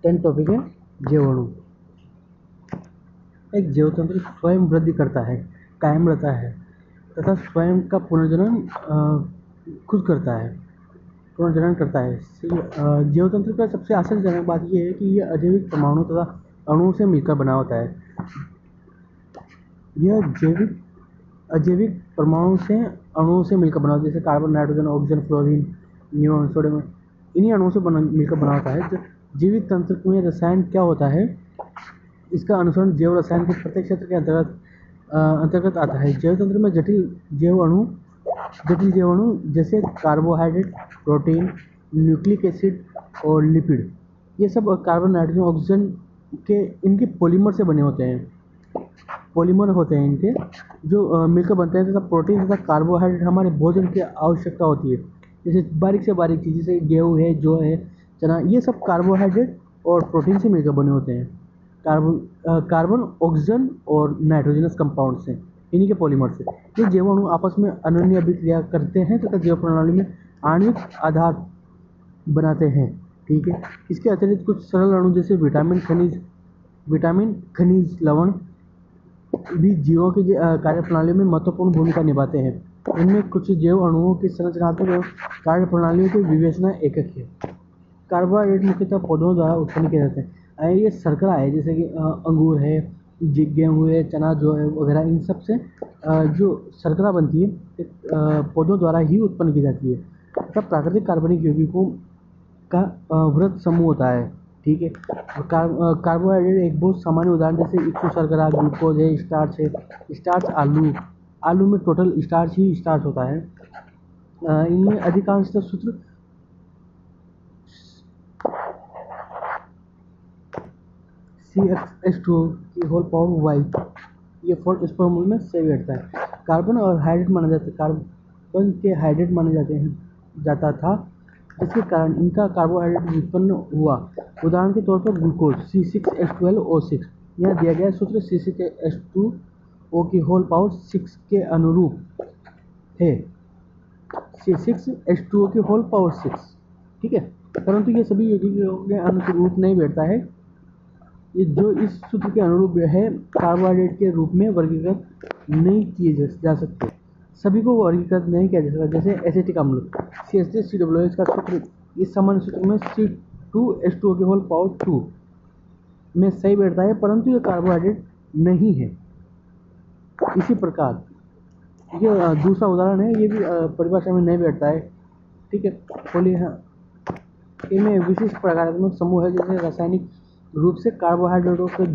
10 topic है जैव अणु। एक जैव तंत्र स्वयं वृद्धि करता है, कायम रहता है तथा स्वयं का पुनर्जनन खुद करता है, पुनर्जनन करता है। जैव तंत्र का सबसे आश्चर्यजनक बात यह है कि यह अजैविक परमाणु तथा अणुओं से मिलकर बना होता है। यह अजैविक परमाणु से अणुओं से मिलकर बना होता है, जैसे carbon, nitrogen, oxygen, fluorine, neon, sodium, इन्हीं अणुओं से मिलकर बना होता है। जैविक तंत्र में रसायन क्या होता है, इसका अनुसरण जैव रसायन के प्रत्येक क्षेत्र के अंतर्गत आता है। जैव तंत्र में जटिल जैव अणु जैसे कार्बोहाइड्रेट, प्रोटीन, न्यूक्लिक एसिड और लिपिड, ये सब कार्बन, नाइट्रोजन, ऑक्सीजन के इनके पॉलीमर से बने होते हैं। पॉलीमर होते हैं इनके जो मिलकर बनते हैं, तथा प्रोटीन तथा कार्बोहाइड्रेट हमारे भोजन की आवश्यकता होती है। जैसे बारीक से बारीक चीज़ जैसे गेहूँ है, जौ है, चना, ये सब कार्बोहाइड्रेट और प्रोटीन से मिलकर बने होते हैं। कार्बन, ऑक्सीजन और नाइट्रोजनस कंपाउंड से, इन्हीं के पॉलीमर से ये जैव अणु आपस में अनन्य अभिक्रिया करते हैं तथा जैव प्रणाली में आणविक आधार बनाते हैं। ठीक है। इसके अतिरिक्त कुछ सरल अणु जैसे विटामिन, खनिज, लवण भी जीवों की कार्यप्रणाली में महत्वपूर्ण भूमिका निभाते हैं। इनमें कुछ जैव अणुओं की संरचनात्मक एवं कार्यप्रणालियों की विवेचना एकक है। कार्बोहाइड्रेट मुख्यतः पौधों द्वारा उत्पन्न किए जाते हैं। ये शर्करा है, जैसे कि अंगूर है, गेहूँ है, चना जो है वगैरह, इन सब से जो शर्करा बनती है पौधों द्वारा ही उत्पन्न की जाती है। तब प्राकृतिक कार्बनिक यौगिकों का वृहत समूह होता है। ठीक है। कार्बोहाइड्रेट एक बहुत सामान्य उदाहरण जैसे इक्सु शर्करा, ग्लूकोज है, स्टार्च है। स्टार्च आलू में टोटल स्टार्च ही स्टार्च होता है। इनमें अधिकांशतः सूत्र CxH2O की होल पावर y, ये 4 इस फॉर्मूले में से बैठता है। कार्बन और हाइड्रेट माना जाता है, कार्बन के हाइड्रेट माने जाता था, जिसके कारण इनका कार्बोहाइड्रेट उत्पन्न हुआ। उदाहरण के तौर पर ग्लूकोज C6H12O6, यहाँ दिया गया सूत्र C6H2O की होल पावर 6 के अनुरूप है। C6H2O की होल पावर 6, ठीक है। परंतु ये सभी यौगिकों के अनुरूप नहीं बैठता है। ये जो इस सूत्र के अनुरूप है कार्बोहाइड्रेट के रूप में वर्गीकृत नहीं किए जा सकते, सभी को वर्गीकृत नहीं किया जा सकता। जैसे एसिटिक अम्ल CH3COOH का सूत्र इस सामान्य सूत्र में C2H2O की होल पावर 2 में सही बैठता है, परंतु ये कार्बोहाइड्रेट नहीं है। इसी प्रकार ये दूसरा उदाहरण है, ये भी परिभाषा में नहीं बैठता है। ठीक है। इनमें विशिष्ट प्रकारात्मक समूह है, जैसे रासायनिक रूप से कार्बोहाइड्रेटों के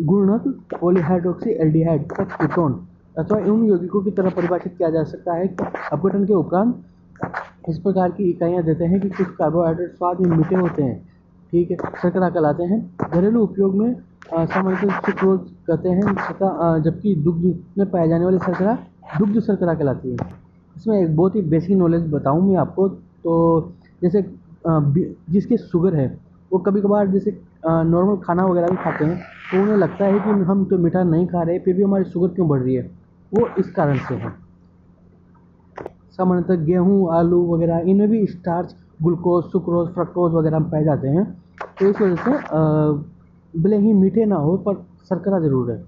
गुणक पॉलीहाइड्रोक्सी एल्डिहाइड का कीटोन अथवा उन यौगिकों की तरह परिभाषित किया जा सकता है कि अपघटन के उपरांत इस प्रकार की इकाइयां देते हैं कि कुछ कार्बोहाइड्रेट स्वाद में मीठे होते हैं। ठीक है। शर्करा कहलाते हैं। घरेलू उपयोग में सामान्यतः सुक्रोज कहते हैं, तथा जबकि दुग्ध में पाए जाने वाली शर्करा दुग्ध शर्करा कहलाती है। इसमें एक बहुत ही बेसिक नॉलेज बताऊं मैं आपको, तो जैसे जिसके शुगर है वो कभी कभार जैसे नॉर्मल खाना वगैरह भी खाते हैं, तो उन्हें लगता है कि हम तो मीठा नहीं खा रहे, फिर भी हमारी शुगर क्यों बढ़ रही है, वो इस कारण से है। सामान्यतः गेहूँ, आलू वगैरह, इनमें भी स्टार्च, ग्लूकोज, सुक्रोज, फ्रक्टोज वगैरह पाए जाते हैं। तो इस वजह से भले ही मीठे ना हो पर शर्करा जरूर है।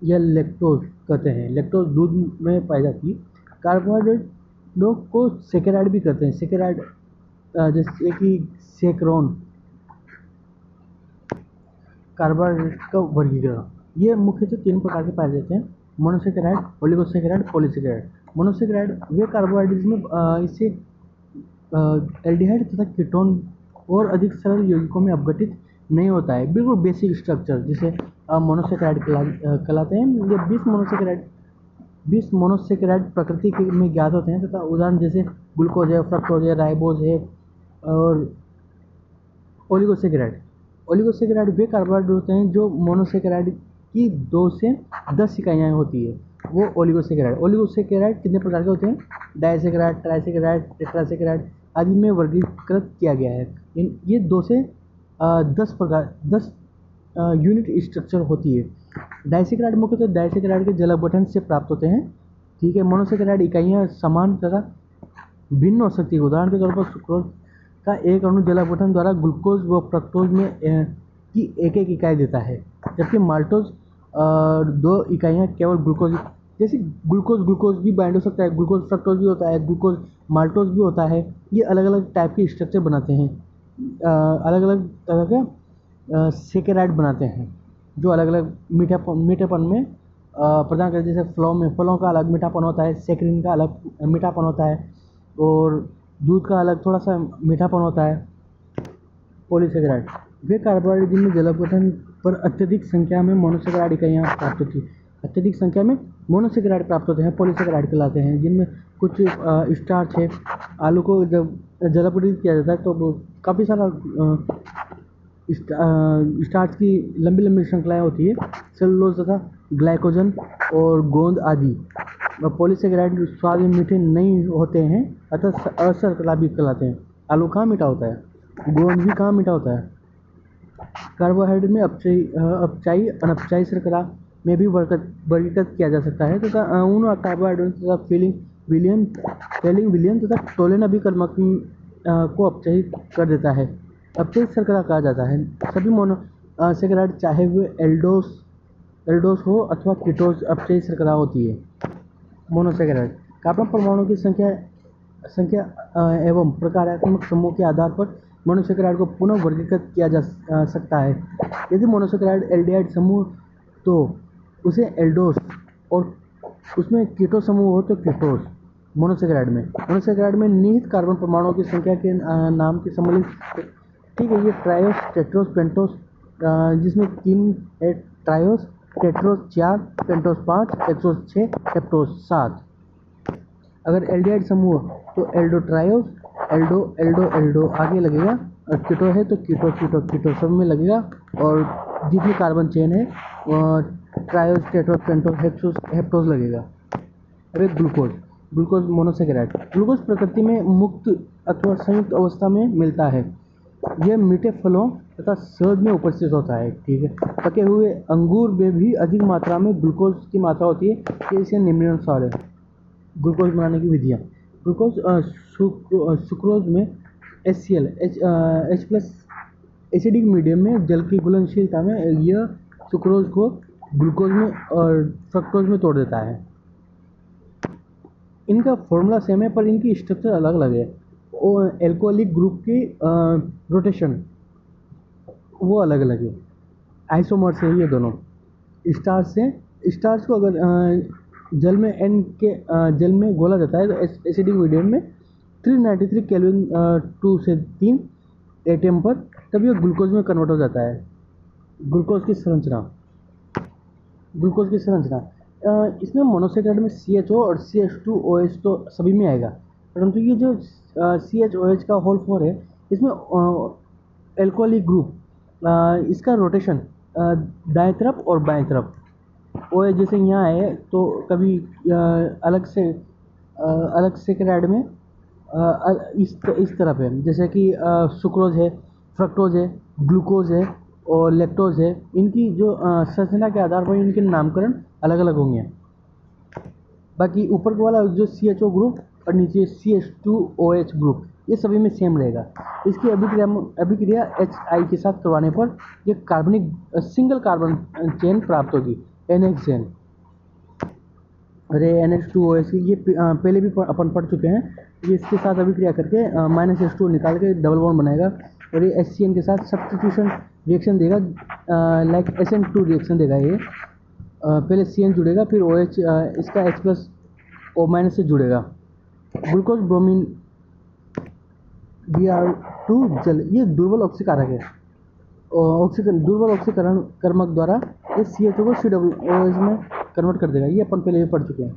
यह लैक्टोज कहते हैं, लैक्टोज दूध में पाई जाती है। कार्बोहाइड्रेट लोग को सेकेराइड भी कहते हैं। सेकेराइड जैसे कि सेक्रोन, कार्बोहाइड्रेट का वर्गीकरण, ये मुख्यतः 3 प्रकार के पाए जाते हैं: मोनोसेकेराइड, ओलिगोसेकेराइड, पॉलीसेकेराइड। मोनोसेकेराइड वे कार्बोहाइड्रेट जिसमें इससे एल्डिहाइड तथा कीटोन और अधिक सरल यौगिकों में अपघटित नहीं होता है। बिल्कुल बेसिक स्ट्रक्चर जिसे मोनोसेकेराइड कहलाते हैं। ये 20 मोनोसेकेराइड प्रकृति में ज्ञात होते हैं, तथा उदाहरण जैसे ग्लूकोज है, फ्रक्टोज है, राइबोज है और ओलिगोसेकेराइड वे कार्बोहाइड्रेट होते हैं जो मोनोसेकेराइड की 2 से 10 इकाइयाँ होती है, वो ओलिगोसेकेराइड कितने प्रकार के होते हैं? डाइसेकेराइड, ट्राइसेकेराइड, टेट्रासेकेराइड आदि में वर्गीकृत किया गया है। ये 2 से 10 यूनिट स्ट्रक्चर होती है। डाइसेकेराइड मुख्यतः डाइसेकेराइड के जल अपघटन से प्राप्त होते हैं। ठीक है। मोनोसेकेराइड इकाइयाँ समान तथा भिन्न हो सकती है। उदाहरण के तौर पर सुक्रोज का एक अणु जल अपघटन द्वारा ग्लूकोज व फ्रक्टोज में की एक इकाई देता है, जबकि माल्टोज 2 इकाइयाँ केवल ग्लूकोज, जैसे ग्लूकोज भी बाइंड हो सकता है, ग्लूकोज फ्रक्टोज भी होता है, ग्लूकोज माल्टोज भी होता है। ये अलग अलग टाइप के स्ट्रक्चर बनाते हैं, अलग अलग तरह के सेकेराइड बनाते हैं, जो अलग अलग मीठेपन में प्रदान करते हैं। जैसे फलों का अलग मीठापन होता है, सेक्रिन का अलग मीठापन होता है, और दूध का अलग थोड़ा सा मीठापन होता है। पॉलीसेकेराइड वे कार्बोहाइड्रेट जिनमें जल अपघटन पर अत्यधिक संख्या में मोनोसेकेराइड इकाइयाँ प्राप्त होती है, अत्यधिक संख्या में मोनोसेकेराइड प्राप्त होते हैं, पॉलीसेकेराइड कहलाते हैं, जिनमें कुछ स्टार्च है। आलू को जब जल अपघटित किया जाता है तो काफ़ी सारा स्टार्च की लंबी लंबी श्रृंखलाएँ होती है, सेलुलोज तथा ग्लाइकोजन और गोंद आदि। पॉलीसेकेराइड स्वाद में मीठे नहीं होते हैं, अतः असरकला भी कहलाते हैं। आलू कहाँ मीठा होता है, गोंद भी कहाँ मीठा होता है। कार्बोहाइड्रेट में अपचायी अनपचायी शर्करा में भी वर्गीकृत किया जा सकता है, तथा उन कार्बोहाइड्रेट तथा फैलिंग विलियन तथा टोलेन अभिकर्मक को अपचायी कर देता है, अपचायी शर्करा कहा जाता है। सभी मोनोसेकेराइड चाहे वे एल्डोस हो अथवा कीटोस अपचायी शर्करा होती है। मोनोसेकेराइड कार्बन परमाणु की संख्या एवं प्रकारात्मक समूह के आधार पर मोनोसेकेराइड को पुनः वर्गीकृत किया जा सकता है। यदि मोनोसेकेराइड एल्डिहाइड समूह तो उसे एल्डोस, और उसमें कीटो समूह हो तो कीटोस। मोनोसेकेराइड में निहित कार्बन परमाणुओं की संख्या के नाम के सम्मिलित, ठीक है, ये ट्रायोस, टेट्रोस, पेंटोस, जिसमें 3 है, ट्रायोस, टेट्रोस 4, पेंटोस 5, हेक्सोस 6, हेप्टोस 7। अगर एल्डिहाइड समूह तो एल्डो ट्रायोस, एल्डो आगे लगेगा, और कीटो है तो कीटो सब में लगेगा, और जितनी कार्बन चेन है ट्रायोस, टेट्रोस, पेंटोस, हेप्टोस लगेगा। अरे ग्लूकोज मोनोसेकेराइड। ग्लूकोज प्रकृति में मुक्त अथवा संयुक्त अवस्था में मिलता है। यह मीठे फलों तथा शहद में उपस्थित होता है, ठीक है। पके हुए अंगूर में भी अधिक मात्रा में ग्लूकोज की मात्रा होती है, इसके निम्नानुसार है। ग्लूकोज बनाने की विधियाँ। ग्लूकोज सुक्रोज में HCl H+ एसिडिक मीडियम में जल की घुलनशीलता में यह सुक्रोज को ग्लूकोज में और फ्रक्टोज में तोड़ देता है। इनका फॉर्मूला सेम है पर इनकी स्ट्रक्चर अलग अलग है। और एल्कोहलिक ग्रुप की रोटेशन वो अलग अलग है, आइसोमर्स है ये दोनों। स्टार्च को अगर जल में घोला जाता है तो एसिडिक मीडियम में 393 केल्विन 2 से 3 एटीएम पर, तब यह ग्लूकोज में कन्वर्ट हो जाता है। ग्लूकोज की संरचना इसमें मोनोसेकेराइड में CHO और CH2OH तो सभी में आएगा, परंतु ये जो CHOH का होल 4 है, इसमें एल्कोहलिक ग्रुप, इसका रोटेशन दाएं तरफ और बाएं तरफ। OH जैसे यहाँ है तो कभी अलग सेकेराइड में इस तरफ है, जैसे कि सुक्रोज है, फ्रक्टोज है, ग्लूकोज है और लैक्टोज है। इनकी जो संरचना के आधार पर इनके नामकरण अलग अलग होंगे। बाकी ऊपर वाला जो CHO ग्रुप और नीचे CH2OH ग्रुप, ये सभी में सेम रहेगा। इसकी अभिक्रिया HI के साथ करवाने पर ये सिंगल कार्बन चेन प्राप्त होगी, NH चेन। अरे NH2OH ये पहले भी अपन पढ़ चुके हैं। ये इसके साथ अभिक्रिया करके -H2O निकाल के डबल बॉन्ड बनाएगा, और ये HCN के साथ सब्स्टिट्यूशन रिएक्शन देगा, लाइक SN2 रिएक्शन देगा। ये पहले CN जुड़ेगा, फिर OH इसका H+O- से जुड़ेगा। ग्लूकोज ब्रोमीन Br2 जल, ये दुर्बल ऑक्सीकारक है। दुर्बल ऑक्सीकरण कर्मक द्वारा ये CHO को COOH में कन्वर्ट कर देगा, ये अपन पहले भी पढ़ चुके हैं।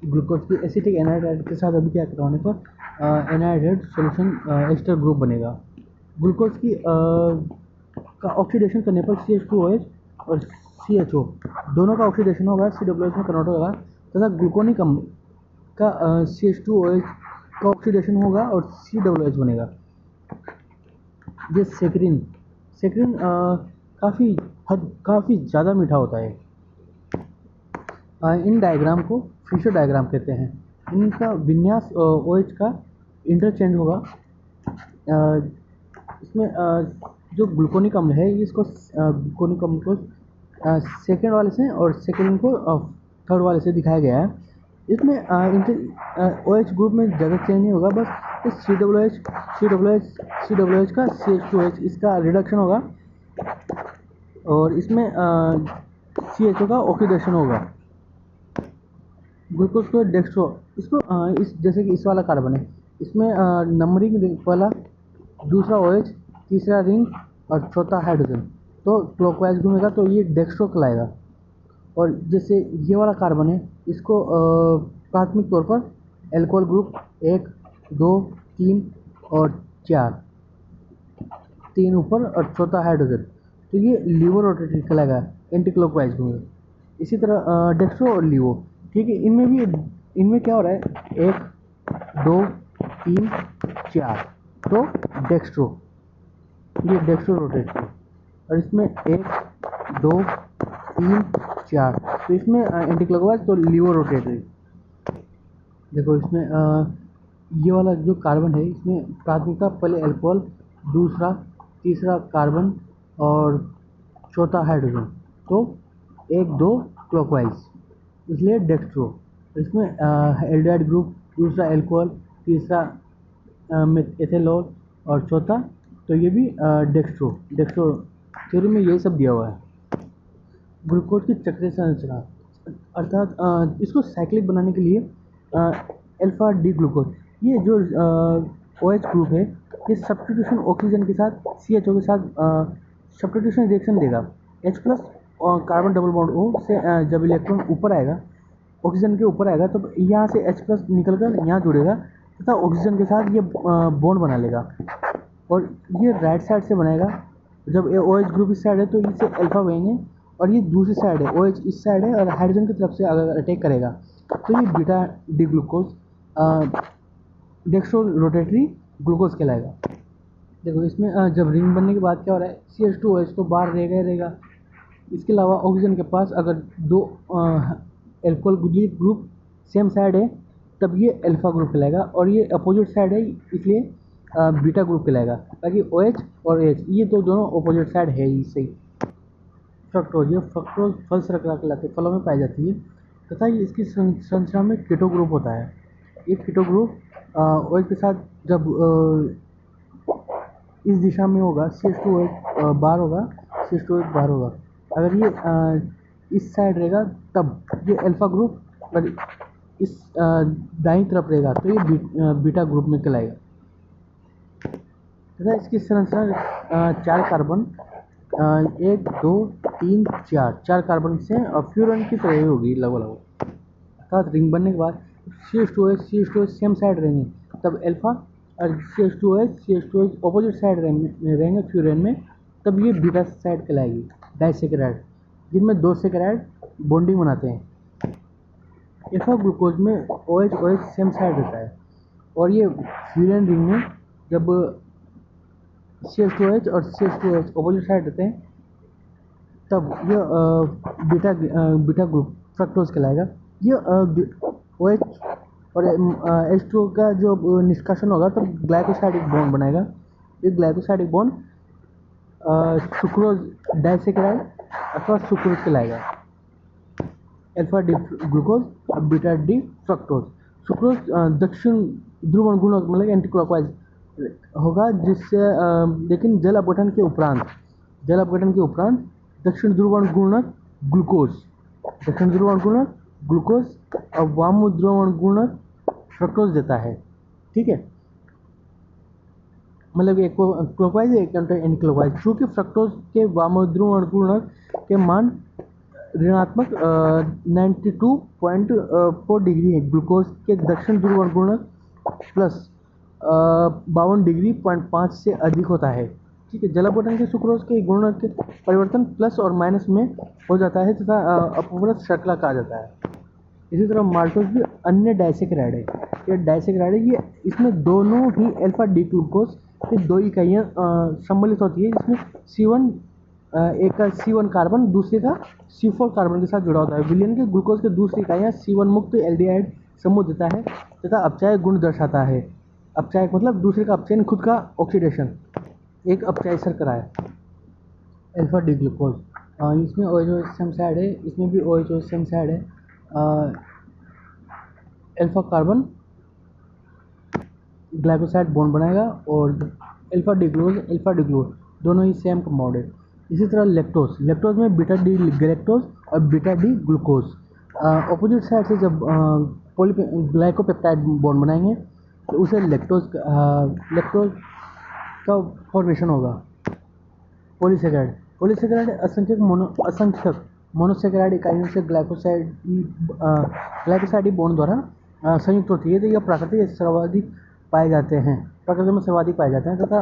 ग्लूकोज की एसिटिक एनहाइड्राइड के साथ अभिक्रिया करवाने पर एनहाइड्राइड सॉल्यूशन एस्टर ग्रुप बनेगा। ग्लूकोज की का ऑक्सीडेशन करने पर CH2OH और CHO दोनों का ऑक्सीडेशन होगा, COOH में कन्वर्ट होगा, तथा ग्लूकोनिक अम्ल का CH2OH का ऑक्सीडेशन होगा और COOH बनेगा। ये सेक्रिन काफ़ी ज़्यादा मीठा होता है। इन डायग्राम को फिशर डायग्राम कहते हैं। इनका विन्यास OH का इंटरचेंज होगा इसमें जो ग्लूकोनिक अम्ल है इसको ग्लूकोनिक अम्ल को सेकेंड वाले से और सेकेंड को थर्ड वाले से दिखाया गया है। इसमें इनके OH ग्रुप में ज़्यादा चेंज नहीं होगा, बस इस COOH का CH2H इसका रिडक्शन होगा और इसमें CHO का ऑक्सीडेशन होगा। ग्लूकोज को डेक्स्ट्रो इसको इस जैसे कि इस वाला कार्बन है, इसमें नंबरिंग पहला, दूसरा OH, तीसरा रिंग और चौथा हाइड्रोजन, तो क्लॉकवाइज घूमेगा तो ये डेक्स्ट्रो कहलाएगा। और जैसे ये वाला कार्बन है इसको प्राथमिक तौर पर एल्कोहल ग्रुप 1, 2, 3 और 4, 3 ऊपर और चौथा हाइड्रोजन, तो ये लीवो रोटेटरी कहलाएगा, एंटी क्लॉकवाइज घूमेगा। इसी तरह डेक्स्ट्रो और लीवो, ठीक है, इनमें क्या हो रहा है 1, 2, 3, 4, तो डेक्स्ट्रो, ये डेक्स्ट्रो रोटेटरी। और इसमें 1, 2, 3, 4, तो इसमें एंटी क्लॉकवाइज तो लीवो रोटेटरी। देखो इसमें ये वाला जो कार्बन है इसमें प्राथमिकता पहले अल्कोहल, दूसरा, तीसरा कार्बन और चौथा हाइड्रोजन, तो 1, 2 क्लॉकवाइज, इसलिए डेक्स्ट्रो। इसमें एल्डिहाइड ग्रुप, दूसरा अल्कोहल, तीसरा एथेनॉल और चौथा, तो ये भी डेक्स्ट्रो थ्योरी में यही सब दिया हुआ है। ग्लूकोज की चक्रीय संरचना, अर्थात इसको साइक्लिक बनाने के लिए अल्फा डी ग्लूकोज, ये जो OH ग्रुप है ये सब्स्टिट्यूशन ऑक्सीजन के साथ CHO के साथ सब्स्टिट्यूशन रिएक्शन देगा। H प्लस और कार्बन डबल बॉन्ड O से जब इलेक्ट्रॉन ऊपर आएगा, ऑक्सीजन के ऊपर आएगा, तो यहाँ से H प्लस निकल कर यहाँ जुड़ेगा तथा ऑक्सीजन के साथ ये बॉन्ड बना लेगा और ये राइट साइड से बनाएगा। जब ये OH ग्रुप इस साइड है तो इसे अल्फा कहेंगे और ये दूसरी साइड है, OH इस साइड है और हाइड्रोजन की तरफ से अगर अटैक करेगा तो ये beta D glucose dextro rotatory glucose कहलाएगा। देखो इसमें जब रिंग बनने के बाद क्या हो रहा है, CH2OH तो बाहर रहेगा। इसके अलावा ऑक्सीजन के पास अगर दो एल्कोहल ग्रुप सेम साइड है तब ये अल्फा ग्रुप कहलाएगा और ये अपोजिट साइड है इसलिए बीटा ग्रुप कहलाएगा। ताकि OH और H ये तो दोनों अपोजिट साइड है ही सही। फ्रक्टोज, ये फ्रक्टोज फल शर्करा कहलाते फलों में पाई जाती है तथा ये इसकी संरचना में कीटो ग्रुप होता है। ये कीटो ग्रुप OH के साथ जब इस दिशा में होगा CH2OH बाहर होगा, CH2OH बाहर होगा। अगर ये इस साइड रहेगा तब ये अल्फा ग्रुप, अगर इस दाईं तरफ रहेगा तो ये बीटा ग्रुप में कहलाएगा। तथा इसकी संरचना 4 कार्बन 1, 2, 3, 4 कार्बन से फ्यूरन की तरह होगी लगभग। अर्थात रिंग बनने के बाद CH2OH सेम साइड रहेंगे तब अल्फा और CH2OH ऑपोजिट साइड रहेंगे फ्यूरेन में, तब ये बीटा साइड कहलाएगी। डाइसेकेराइड, जिनमें 2 सेकेराइड बॉन्डिंग बनाते हैं। अल्फा ग्लूकोज में OH सेम साइड रहता है और ये फ्यूरेन रिंग में जब CH2OH और CH2OH ऑपोजिट साइड रहते हैं तब यह बीटा ग्रुप फ्रक्टोज कहलाएगा। यह OH और H2O का जो निष्कासन होगा तब ग्लाइकोसाइडिक बॉन्ड बनाएगा। ये ग्लाइकोसाइडिक बॉन्ड सुक्रोज डाइसेकेराइड अथवा सुक्रोज कहलाएगा। अल्फा डी ग्लूकोज और बीटा डी फ्रक्टोज। सुक्रोज दक्षिण ध्रुवण गुणक मतलब एंटी क्लॉकवाइज होगा, जिससे लेकिन जल अपघटन के उपरांत दक्षिण ध्रुवण गुणक ग्लूकोज और वाम ध्रुवण गुणक फ्रक्टोज देता है। ठीक है, मतलब एक क्लॉकवाइज एक एंटी क्लॉकवाइज। चूँकि फ्रक्टोज के वाम ध्रुवण गुणक के मान ऋणात्मक 92.4 डिग्री है, ग्लूकोज के दक्षिण ध्रुवण गुणक प्लस 52 डिग्री 0.5 से अधिक होता है। ठीक है, जलापटन के सुक्रोज के गुणक के परिवर्तन प्लस और माइनस में हो जाता है तथा अपवर्त श्रृंखला कहा जाता है। इसी तरह माल्टोज भी अन्य डाइसेकेराइड है। ये डाइसेकेराइड है, ये इसमें दोनों ही अल्फा डी ग्लूकोज की 2 इकाइयाँ सम्मिलित होती है, जिसमें C1 एक का C1 कार्बन दूसरे का C4 कार्बन के साथ जुड़ा होता है। विलयन के ग्लूकोज के दूसरी इकाइयाँ C1 मुक्त एल्डिहाइड समूह देता है तथा अपचायक गुण दर्शाता है। अपचायक मतलब दूसरे का अपचयन, खुद का ऑक्सीडेशन, एक अपचायी शर्करा है। अल्फा डी ग्लूकोज, इसमें OH सेम साइड है, इसमें भी OH सेम साइड है। अल्फा कार्बन ग्लाइकोसाइड बॉन्ड बनाएगा और अल्फा डिग्लूकोज दोनों ही सेम कंपाउंड है। इसी तरह लैक्टोज में बीटा डी गैलेक्टोज और beta D glucose opposite side से जब ग्लाइकोपेप्टाइड बॉन्ड बनाएंगे तो उसे लैक्टोज का फॉर्मेशन होगा। पॉलीसेकेराइड असंख्यक मोनोसेकेराइड इकाइयों से ग्लाइकोसाइड बॉन्ड द्वारा संयुक्त होती है। तो यह प्राकृतिक सर्वाधिक पाए जाते हैं, प्रकृति में सर्वाधिक पाए जाते हैं तथा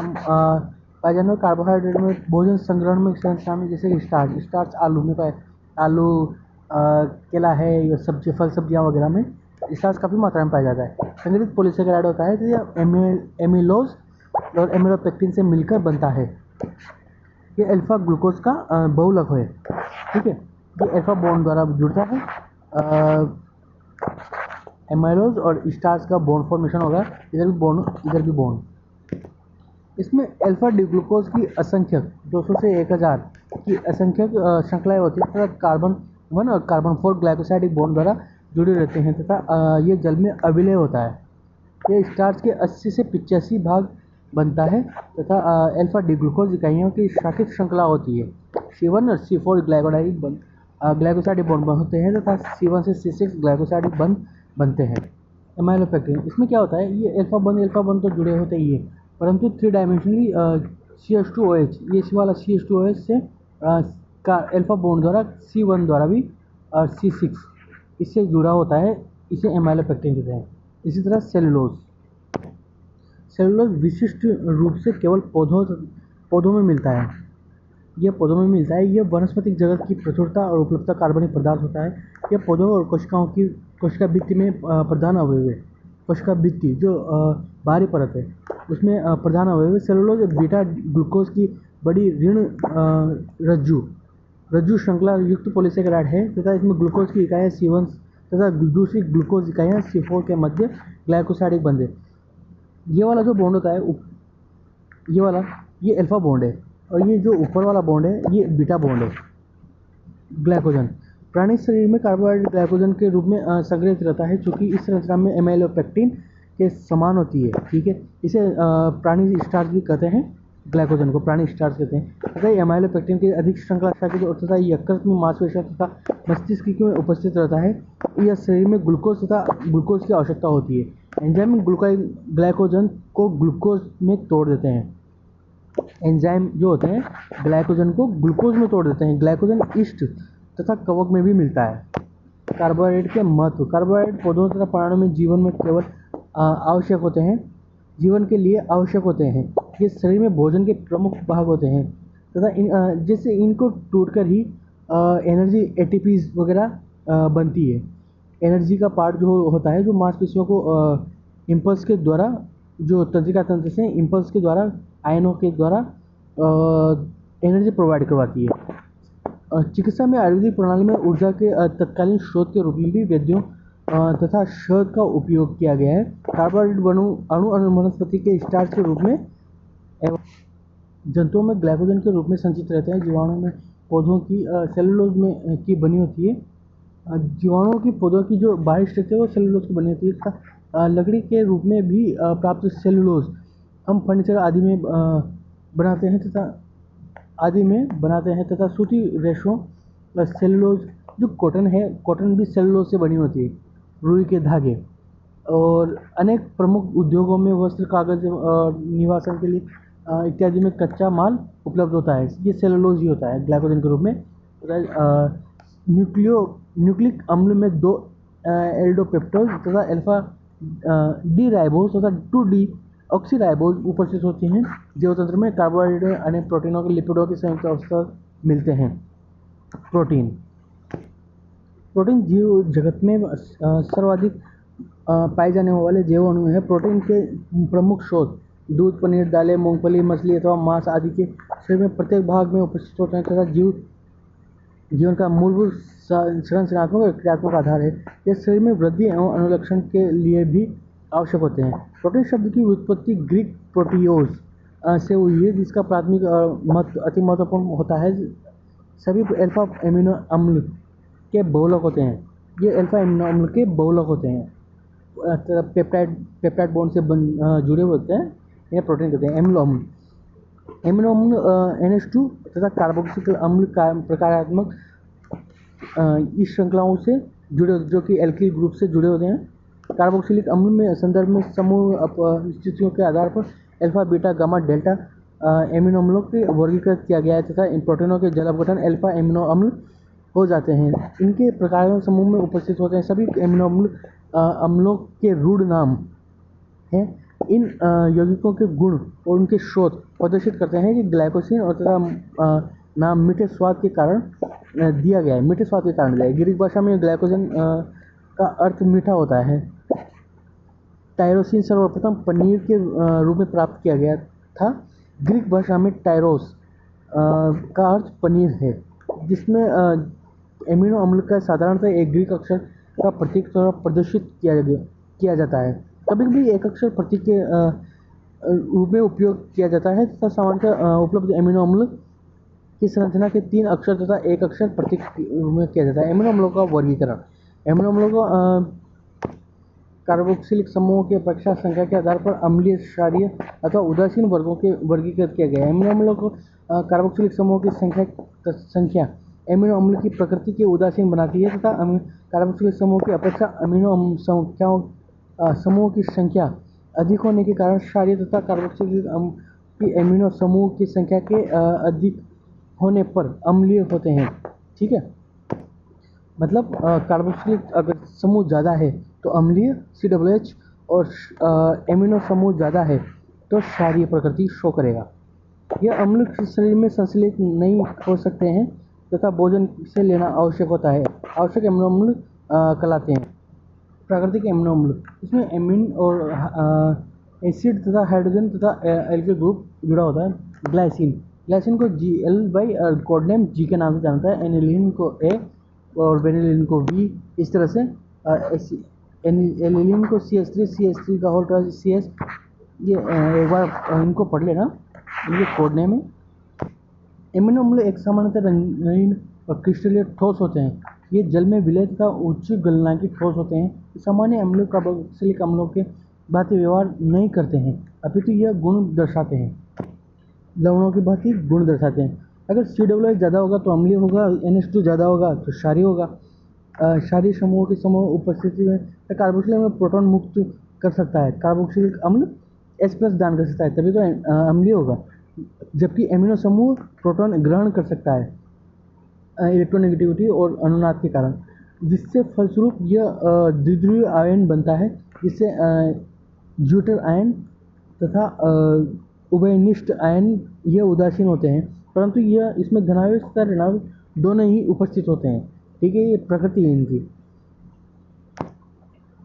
पाए जाने वाले कार्बोहाइड्रेट में भोजन संग्रहण में संरचना में जैसे कि स्टार्च आलू में पाए, आलू केला है, या सब्जी फल सब्जियां वगैरह में स्टार्च काफ़ी मात्रा में पाया जाता है। संग्रहित पॉलीसेकेराइड होता है तो यह एमिलोज और एमिलोपेक्टिन से मिलकर बनता है। ये अल्फा ग्लूकोज का बहुलक है, ठीक है। ये अल्फा बॉन्ड द्वारा जुड़ता है, एमाइलोज और स्टार्च का बॉन्ड फॉर्मेशन होगा, इधर भी बॉन्ड। इसमें अल्फा डी ग्लूकोज की असंख्यक 200 से 1000 की असंख्यक श्रृंखलाएं होती है तथा कार्बन 1 और कार्बन 4 ग्लाइकोसाइड बॉन्ड द्वारा जुड़े रहते हैं तथा ये जल में अविलय होता है। ये स्टार्च के 80 से 85 भाग बनता है तथा अल्फा डी ग्लूकोज इकाइयों की शाखित श्रृंखला होती है। C1 और C4 ग्लाइकोसाइड बॉन्ड होते हैं तथा C1 से C6 ग्लाइकोसाइड बनते हैं। एमाइलोपेक्टिन, इसमें क्या होता है, ये अल्फा बंद तो जुड़े होते ही है, परंतु 3 डायमेंशनली CH2OH, ये इस वाला CH2OH से का अल्फा बॉन्ड द्वारा C1 द्वारा भी और C6 इससे जुड़ा होता है, इसे एमाइलोपेक्टिन कहते हैं। इसी तरह सेलुलोज विशिष्ट रूप से केवल पौधों में मिलता है। यह वनस्पतिक जगत की प्रचुरता और उपलब्धता कार्बनिक पदार्थ होता है। यह पौधों और कोशिका भित्ति में प्रधान अवयव है। कोशिका भित्ति जो बाहरी परत है उसमें प्रधान अवयव है। सेलुलोज बीटा ग्लूकोज की बड़ी ऋण रज्जु श्रृंखला युक्त पॉलीसेकेराइड है तथा इसमें ग्लूकोज की इकाइयाँ C1 तथा दूसरी ग्लूकोज इकाइयाँ C4 के मध्य ग्लाइकोसाइडिक बंध है। ये वाला जो बॉन्ड होता है ये अल्फा बॉन्ड है और ये जो ऊपर वाला बॉन्ड है ये बीटा बॉन्ड है। ग्लाइकोजन प्राणी शरीर में कार्बोहाइड्रेट ग्लाइकोजन के रूप में संग्रहित रहता है, चूँकि इस संरचना में एमाइलोपेक्टिन के समान होती है, ठीक है। इसे प्राणी स्टार्च भी कहते हैं, ग्लाइकोजन को प्राणी स्टार्च कहते हैं तथा एमाइलोपेक्टिन की अधिक श्रृंखला शाखित तथा यकृत में मांसपेशियों तथा मस्तिष्क में उपस्थित रहता है। यह शरीर में ग्लूकोज की आवश्यकता होती है। एंजाइम ग्लाइकोजन को ग्लूकोज में तोड़ देते हैं। एंजाइम जो होते हैं ग्लाइकोजन को ग्लूकोज में तोड़ देते हैं। ग्लाइकोजन ईस्ट तथा कवक में भी मिलता है। कार्बोहाइड्रेट के महत्व, कार्बोहाइड्रेट पौधों तथा प्राणियों में जीवन में केवल आवश्यक होते हैं, जीवन के लिए आवश्यक होते हैं। ये शरीर में भोजन के प्रमुख भाग होते हैं तथा जैसे इनको तोड़कर ही एनर्जी ATPs वगैरह बनती है। एनर्जी का पार्ट जो होता है जो मांसपेशियों को इम्पल्स के द्वारा, जो तंत्रिका तंत्र से इम्पल्स के द्वारा, आयनों के द्वारा एनर्जी प्रोवाइड करवाती है। चिकित्सा में आयुर्वेदिक प्रणाली में ऊर्जा के तत्कालीन स्रोत के रूप में भी वेद्यों तथा शहद का उपयोग किया गया है। कार्बोहाइड्रेट अणु वनस्पति के स्टार्च के रूप में एवं जंतुओं में ग्लाइकोजन के रूप में संचित रहते हैं। जीवाणु में पौधों की सेलुलोज में की बनी होती है। जीवाणुओं की पौधों की जो बाहरी स्ट्रक्चर है वो सेलुलोज की बनी होती है तथा लकड़ी के रूप में भी प्राप्त सेलुलोज हम फर्नीचर आदि में बनाते हैं तथा सूती रेशों सेलुलोज जो कॉटन है, कॉटन भी सेलुलोज से बनी होती है। रुई के धागे और अनेक प्रमुख उद्योगों में वस्त्र, कागज और निवासन के लिए इत्यादि में कच्चा माल उपलब्ध होता है। ये सेलुलोज ही होता है ग्लाइकोजन के रूप में। न्यूक्लिक अम्ल में 2 एल्डोपेप्टोज तथा अल्फा डी राइबोज तथा 2D ऑक्सीराइबोज उपस्थित होते हैं। जीवतंत्र में कार्बोहाइड्रेट अनेक प्रोटीनों के लिपिडों की संयुक्त अवस्था मिलते हैं। प्रोटीन जीव जगत में सर्वाधिक पाए जाने वाले जैव अणु है। प्रोटीन के प्रमुख स्रोत दूध, पनीर, दालें, मूंगफली, मछली अथवा मांस आदि के शरीर में प्रत्येक भाग में उपस्थित होते हैं तथा जीवन का मूलभूत संरचनात्मक और क्रियात्मक आधार है। यह शरीर में वृद्धि एवं अनुरक्षण के लिए भी आवश्यक होते हैं। प्रोटीन शब्द की उत्पत्ति ग्रीक प्रोटियोस से हुई है, जिसका प्राथमिक अति महत्वपूर्ण होता है। सभी अल्फा एमिनो अम्ल के बहुलक होते हैं। ये अल्फा एमिनो अम्ल के बहुलक होते हैं, पेप्टाइड पेप्टाइड बॉन्ड से जुड़े होते हैं। इन्हें प्रोटीन कहते हैं। एमिनो अम्ल NH2 तथा कार्बोक्सिलिक अम्ल का प्रकारात्मक इस श्रृंखलाओं से जुड़े, जो कि एल्किल ग्रुप से जुड़े होते हैं। कार्बोक्सिलिक अम्ल में संदर्भ में समूह स्थितियों के आधार पर alpha, beta, gamma, delta amino अम्लों के वर्गीकृत किया गया है तथा इन प्रोटीनों के जल अपघटन अल्फा एमिनो अम्ल हो जाते हैं। इनके प्रकारों समूह में उपस्थित होते हैं। सभी एमिनो अम्लों के रूढ़ नाम हैं। इन यौगिकों के गुण और उनके स्रोत प्रदर्शित करते हैं कि ग्लाइकोसिन और तथा नाम मीठे स्वाद के कारण दिया गया है। मीठे स्वाद के कारण दिया है। ग्रीक भाषा में ग्लाइकोजन का अर्थ मीठा होता है। टायरोसिन सर्वप्रथम पनीर के रूप में प्राप्त किया गया था। ग्रीक भाषा में टायरोस का अर्थ पनीर है, जिसमें एमिनो अम्ल का साधारणतः एक ग्रीक अक्षर का प्रतीक द्वारा प्रदर्शित किया जाता है। कभी कभी एक अक्षर प्रतीक के रूप में उपयोग किया जाता है तथा सामान्यतः उपलब्ध एमिनो अम्ल की संरचना के 3 अक्षर तथा एक अक्षर प्रतीक के रूप में किया जाता है। एमिनो अम्लों का वर्गीकरण। एमिनो अम्लों को कार्बोक्सिलिक समूहों की अपेक्षा संख्या के आधार पर अम्लीय, क्षारीय अथवा उदासीन वर्गों के वर्गीकृत किया गया है। एमिनो अम्लों को कार्बोक्सिलिक समूहों की संख्या एमिनो अम्ल की प्रकृति के उदासीन बनाती है तथा कार्बोक्सिलिक समूह की अपेक्षा अमीनो समूहों की संख्या अधिक होने के कारण क्षारीय तथा कार्बोक्सिलिक की एमिनो समूह की संख्या के अधिक होने पर अम्लीय होते हैं। ठीक है, मतलब कार्बोक्सिलिक अगर समूह ज़्यादा है तो अम्लीय COOH और एमिनो समूह ज़्यादा है तो क्षारीय प्रकृति शो करेगा। यह अम्ल शरीर में संश्लेषित नहीं हो सकते हैं तथा भोजन से लेना आवश्यक होता है। आवश्यक एमिनो अम्ल कहलाते हैं। प्राकृतिक एमिनो अम्ल, इसमें एमिन और एसिड तथा हाइड्रोजन तथा एल्किल ग्रुप जुड़ा होता है। ग्लाइसिन को Gl by code name G के नाम से जानता है। एनिलीन को A और वेनिलीन को V। इस तरह से एनिलीन को CH3 का होल CS। ये एक बार इनको पढ़ लेना, ये कोड नेम है। एमिनो अम्ल एक सामान्यतः रंगीन और क्रिस्टलीय ठोस होते हैं। ये जल में विलय तथा उच्च गलनांकी ठोस होते हैं। सामान्य अम्लों कार्बोक्सिलिक अम्लों के भांति व्यवहार नहीं करते हैं, अपितु यह गुण दर्शाते हैं। लवणों की भांति गुण दर्शाते हैं। अगर COOH ज़्यादा होगा तो अम्लीय होगा, NH2 ज़्यादा होगा तो क्षारीय होगा। क्षारीय समूहों की समूह उपस्थिति में कार्बोक्सिलिक अम्ल प्रोटॉन मुक्त कर सकता है। कार्बोक्सिलिक अम्ल H+ दान कर सकता है, तभी तो अम्लीय होगा। जबकि एमिनो समूह प्रोटॉन ग्रहण कर सकता है इलेक्ट्रोनेगेटिविटी और अनुनाद के कारण, जिससे फलस्वरूप यह द्विध्रुवीय आयन बनता है, जिससे ज्यूटर आयन तथा उभयनिष्ठ आयन यह उदासीन होते हैं, परंतु यह इसमें धनावेश तथा ऋणावेश दोनों ही उपस्थित होते हैं। ठीक है, ये प्रकृति है इनकी।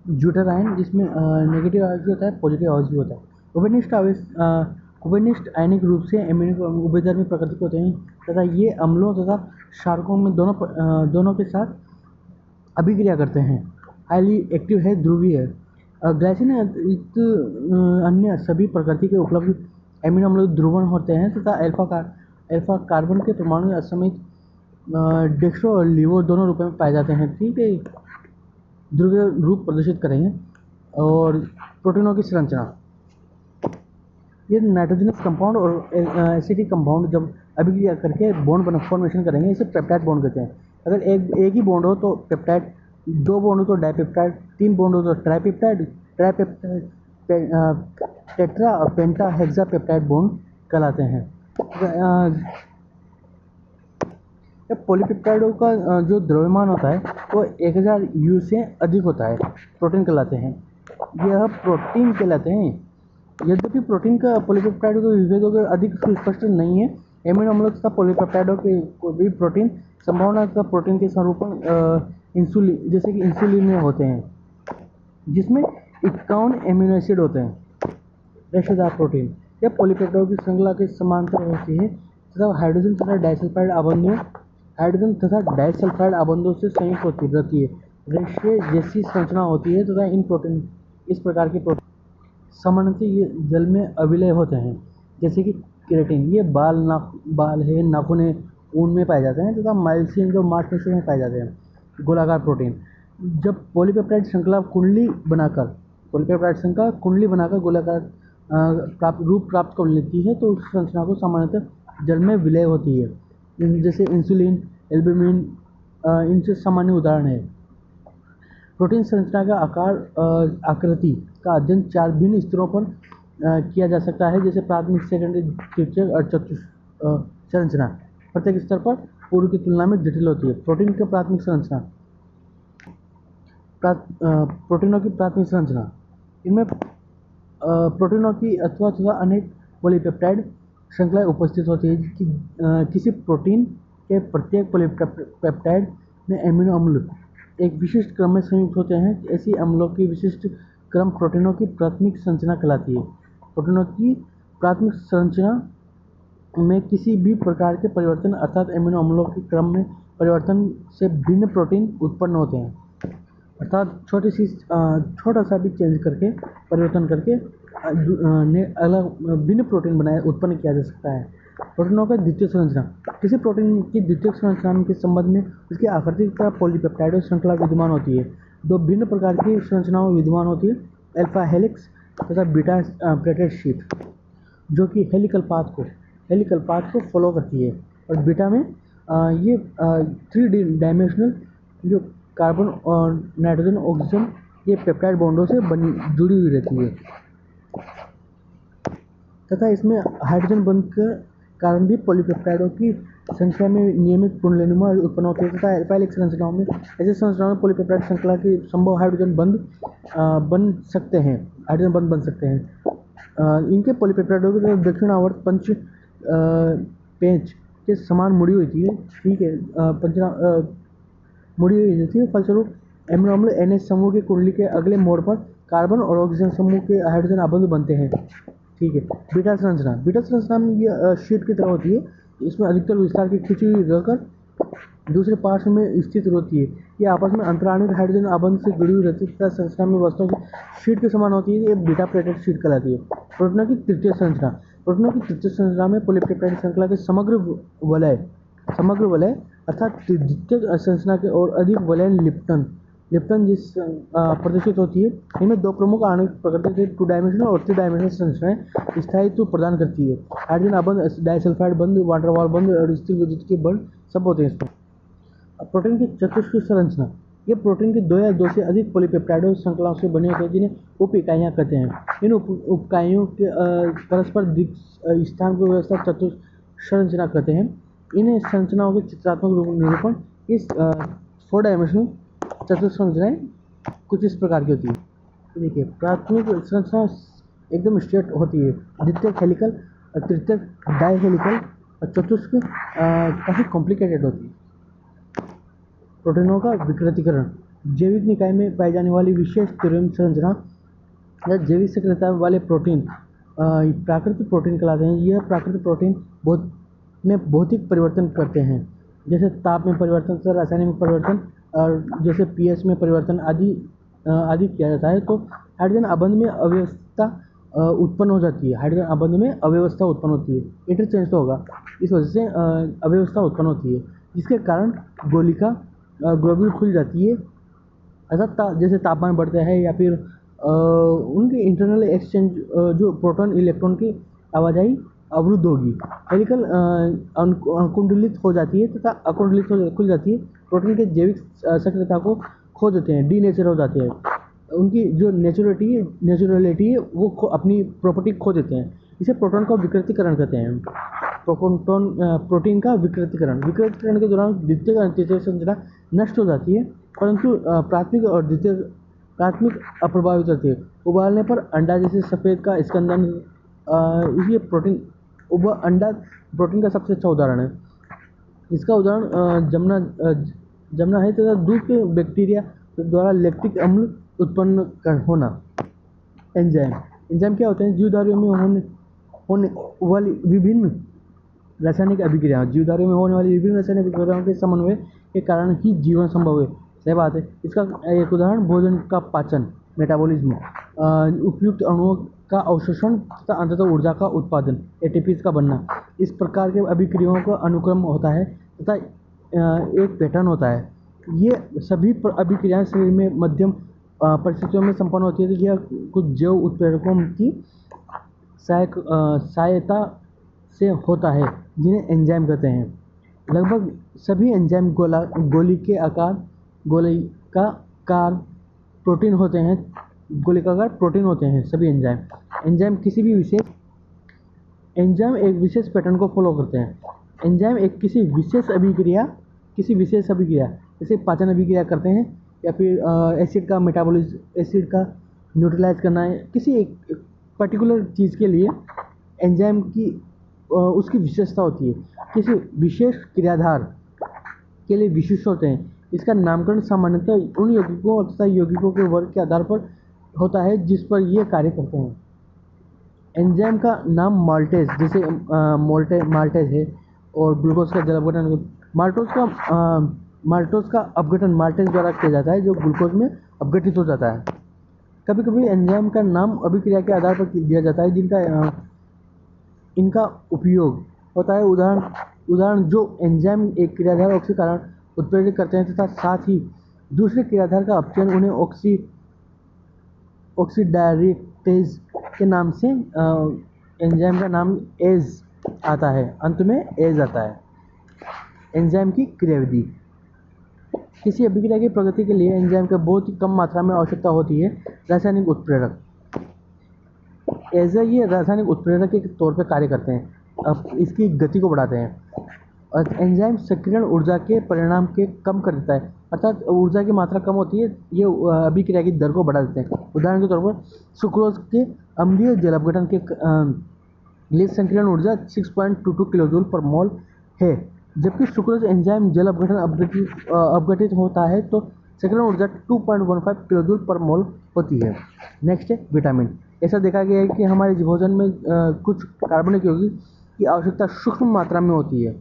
ज्यूटर आयन जिसमें नेगेटिव आवेश भी होता है, पॉजिटिव आवेश भी होता है। उभयनिष्ठ आयनिक रूप से एमिनो उभयधर्मी प्रकृति के होते हैं तथा ये अम्लों तथा क्षारकों में दोनों के साथ अभिक्रिया करते हैं। हाईली एक्टिव है, ध्रुवीय है। ग्लाइसिन अन्य सभी प्रकृति के उपलब्ध एमिनो अम्ल ध्रुवण होते हैं तथा अल्फा कार्बन के परमाणु असमित डेक्स्ट्रो और लीवो दोनों रूपों में पाए जाते हैं। ठीक है, ध्रुवीय रूप प्रदर्शित करेंगे। और प्रोटीनों की संरचना, ये नाइट्रोजनस कंपाउंड और एसिडिक कंपाउंड जब अभिक्रिया करके बॉन्ड फॉर्मेशन करेंगे, इसे पेप्टाइड बॉन्ड कहते हैं। अगर एक ही बॉन्ड हो तो पेप्टाइड, 2 बॉन्ड हो तो डाइपेप्टाइड, 3 बॉन्ड हो तो ट्राइपेप्टाइड, टेट्रा और पेंटा हेक्सा पेप्टाइड बॉन्ड कहलाते हैं। पॉलीपेप्टाइडों का जो द्रव्यमान होता है वो 1000 U से अधिक होता है, प्रोटीन कहलाते हैं। यह प्रोटीन कहलाते हैं। यद्यपि प्रोटीन का पॉलीपेप्टाइडों के विभेदों के अधिक सुस्पष्ट नहीं है। एमिनो अम्लों तथा पॉलीपेप्टाइडों के भी प्रोटीन संभावना तथा प्रोटीन के स्वरूपण इंसुलिन, जैसे कि इंसुलिन में होते हैं, जिसमें 51 एमिनो एसिड होते हैं। रेशेदार प्रोटीन, यह पॉलीपेप्टाइडों की श्रृंखला के समांतर होती है तथा हाइड्रोजन तथा डाइसल्फाइड आबंधों से संयुक्त होती रहती है। रेशे जैसी संरचना होती है तथा इन प्रोटीन इस प्रकार के प्रोटीन सामान्यतः ये जल में अविलय होते हैं, जैसे कि केराटिन, ये बाल है, नाखून है, ऊन में पाए जाते हैं, तथा मायोसिन जो मांसपेशियों में पाए जाते हैं। गोलाकार प्रोटीन, जब पॉलीपेप्टाइड श्रृंखला कुंडली बनाकर गोलाकार रूप प्राप्त कर लेती है, तो उस संरचना को सामान्यतः जल में विलय होती है। जैसे इंसुलिन, एल्बुमिन इनसे सामान्य उदाहरण है। प्रोटीन संरचना का आकृति का अध्ययन 4 भिन्न स्तरों पर किया जा सकता है, जैसे प्राथमिक, सेकेंडरी, तृतीयक और चतुर्थ संरचना। प्रत्येक स्तर पर पूर्व की तुलना में जटिल होती है। प्रोटीनों की प्राथमिक संरचना, इनमें प्रोटीनों की अथवा अनेक पॉलीपेप्टाइड श्रृंखलाएं उपस्थित होती है। किसी प्रोटीन के प्रत्येक पॉलीपेप्टाइड में एमिनो अम्ल एक विशिष्ट क्रम में संयुक्त होते हैं। ऐसी अम्लों की विशिष्ट क्रम प्रोटीनों की प्राथमिक संरचना कहलाती है। प्रोटीनों की प्राथमिक संरचना में किसी भी प्रकार के परिवर्तन अर्थात एमिनो अम्लों के क्रम में परिवर्तन से भिन्न प्रोटीन उत्पन्न होते हैं, अर्थात छोटा सा भी चेंज करके परिवर्तन करके अलग भिन्न प्रोटीन उत्पन्न किया जा सकता है। प्रोटीनों का द्वितीय संरचना, किसी प्रोटीन की द्वितीय संरचना के संबंध में उसकी आकृति का पॉलीपेप्टाइड श्रृंखला विद्यमान होती है। 2 भिन्न प्रकार की संरचनाओं विद्यमान होती है, अल्फा हेलिक्स तथा बीटा प्लेटेड शीट, जो कि हेलिकल पाथ को फॉलो करती है, और बीटा में ये 3 डायमेंशनल जो कार्बन और नाइट्रोजन ऑक्सीजन ये पेप्टाइड बॉन्डों से जुड़ी हुई रहती है, तथा इसमें हाइड्रोजन बंध के कारण भी पॉलीपेप्टाइडों की संख्या में नियमित कुंडलीनुमा उत्पन्न होती है, तथा अल्फा हेलिक्स संरचनाओं में ऐसे संरचनाओं में पॉलीपेप्टाइड श्रृंखला के संभव हाइड्रोजन बंध बन सकते हैं। इनके पॉलीपेप्टाइडों की दक्षिणावर्त पेंच के समान मुड़ी हुई थी, ठीक है, मुड़ी हुई थी। फलस्वरूप एमिनो अम्ल NH समूह की कुंडली के अगले मोड़ पर कार्बन और ऑक्सीजन समूह के हाइड्रोजन आबंध बनते हैं, ठीक है। बीटा संरचना में ये शीट की तरह होती है। इसमें अधिकतर विस्तार की खिंची हुई रहकर दूसरे पार्श्व में स्थित होती है। ये आपस में अंतराणित हाइड्रोजन आबंध से जुड़ी हुई रहती है तथा संरचना में वस्तुओं की शीट के समान होती है। ये बीटा प्लेटेड शीट कहलाती है। प्रोटीनों की तृतीय संरचना में पॉलीपेप्टाइड श्रृंखला के समग्र वलय अर्थात द्वितीय संरचना के और अधिक वलयन लिप्टन जिस प्रदर्शित होती है। इनमें 2 प्रमुख आणविक प्रकृति के 2 डायमेंशनल और 3 डायमेंशनल संरचनाएं स्थायित्व प्रदान करती है। हाइड्रोजन आबंध, डाइसल्फाइड बंध, वाटर वॉल बंध और स्थिर विद्युत के बंध सब होते हैं इसमें। प्रोटीन की चतुष्क संरचना, ये प्रोटीन के 2 या 2 से अधिक पॉलीपेप्टाइड श्रृंखलाओं से बने होते हैं, जिन्हें उप इकाइयाँ कहते हैं। इन उप इकाइयों के परस्पर स्थान को व्यवस्था चतुष्क संरचना कहते हैं। इन संरचनाओं के चित्रात्मक निरूपण इस 4 डायमेंशनल चतुष्क संरचनाएं कुछ इस प्रकार की होती है। देखिए, प्राथमिक संरचना एकदम स्ट्रेट होती है, द्वितीयक हेलिकल, तृतीयक डाई हेलिकल और चतुष्क काफ़ी कॉम्प्लिकेटेड होती है। प्रोटीनों का विकृतीकरण, जैविक निकाय में पाई जाने वाली विशेष त्रिविम संरचना या जैविक सक्रियता वाले प्रोटीन प्राकृतिक प्रोटीन कहलाते हैं। यह प्राकृतिक प्रोटीन भौतिक परिवर्तन करते हैं, जैसे ताप में परिवर्तन से रासायनिक परिवर्तन और जैसे pH में परिवर्तन आदि किया जाता है, तो हाइड्रोजन आबंध में अव्यवस्था उत्पन्न हो जाती है। इंटरचेंज तो होगा, इस वजह से अव्यवस्था उत्पन्न होती है, जिसके कारण गोलिका ग्लोब्यूल खुल जाती है। अर्थात जैसे तापमान बढ़ता है या फिर उनके इंटरनल एक्सचेंज जो प्रोटॉन इलेक्ट्रॉन की आवाजाही अवरुद्ध होगी, हेलिकल कुंडलित हो जाती है तथा अकुंडलित खुल जाती है। प्रोटीन के जैविक सक्रियता को खो देते हैं, डीनेचर हो जाते हैं। उनकी जो नेचुरलिटी है वो अपनी प्रॉपर्टी खो देते हैं। इसे प्रोटॉन का विकृतीकरण कहते हैं। प्रोटीन का विकृतीकरण के दौरान द्वितीयक और तृतीयक संरचना नष्ट हो जाती है, परंतु प्राथमिक अप्रभावित रहती है। उबालने पर अंडा जैसे सफ़ेद का स्कंदन, इसलिए अंडा प्रोटीन का सबसे अच्छा उदाहरण है। इसका उदाहरण जमना है तथा दूध के बैक्टीरिया द्वारा लैक्टिक अम्ल उत्पन्न होना। एंजाइम क्या होते हैं? जीवधारियों में होने वाली विभिन्न रासायनिक अभिक्रियाओं के समन्वय के कारण ही जीवन संभव है। सही बात है। इसका एक उदाहरण भोजन का पाचन, मेटाबॉलिज्म, उपयुक्त अणुओं का अवशोषण तथा अंततः ऊर्जा का उत्पादन, एटीपीज का बनना। इस प्रकार के अभिक्रियाओं का अनुक्रम होता है तथा एक पैटर्न होता है। ये सभी अभिक्रियाएं शरीर में मध्यम परिस्थितियों में संपन्न होती है। यह कुछ जैव उत्प्रेरकों की सहायता से होता है जिन्हें एंजाइम कहते हैं। लगभग सभी एंजाइम गोलिकाकार प्रोटीन होते हैं। गोलिकाकार प्रोटीन होते हैं सभी एंजाइम। एंजाइम एक विशेष पैटर्न को फॉलो करते हैं। एंजाइम एक किसी विशेष अभिक्रिया जैसे पाचन अभिक्रिया करते हैं, या फिर एसिड का न्यूट्रलाइज करना है। किसी एक पर्टिकुलर चीज़ के लिए एंजाइम की उसकी विशेषता होती है। किसी विशेष क्रियाधार के लिए विशिष्ट होते हैं। इसका नामकरण सामान्यतः उन यौगिकों तथा यौगिकों के वर्ग के आधार पर होता है जिस पर ये कार्य करते हैं। एंजाइम का नाम माल्टेज, जैसे माल्टेज है, और ग्लूकोज का जल अपघटन, माल्टोज का अपघटन माल्टेज द्वारा किया जाता है, जो ग्लूकोज में अपघटित हो जाता है। कभी कभी एंजाइम का नाम अभिक्रिया के आधार पर दिया जाता है जिनका इनका उपयोग होता है। उदाहरण जो एंजाइम एक क्रियाधार ऑक्सीकरण उत्प्रेरित करते हैं तथा साथ ही दूसरे क्रियाधार का अपचयन उन्हें ऑक्सीडाइरेक्टेज के नाम से एंजाइम का नाम एज आता है, अंत में एज आता है। एंजाइम की क्रियाविधि। किसी अभिक्रिया की प्रगति के लिए एंजाइम के बहुत ही कम मात्रा में आवश्यकता होती है। रासायनिक उत्प्रेरक ये रासायनिक उत्प्रेरक के तौर पर कार्य करते हैं, अब इसकी गति को बढ़ाते हैं। और एंजाइम सक्रियण ऊर्जा के परिणाम के कम कर देता है, अर्थात ऊर्जा की मात्रा कम होती है, ये अभिक्रिया की दर को बढ़ा देते हैं। उदाहरण के तौर पर सुक्रोज के अम्लीय जल अपघटन के लिए संक्रियण ऊर्जा 6.22 किलोजूल पर मोल है, जबकि सुक्रोज एंजाइम जल अपघटन अपघटित होता है तो संक्रियण ऊर्जा 2.15 किलोजूल पर मोल होती है। नेक्स्ट है विटामिन। ऐसा देखा गया है कि हमारे भोजन में कुछ कार्बनिक यौगिक की आवश्यकता सूक्ष्म मात्रा में होती है।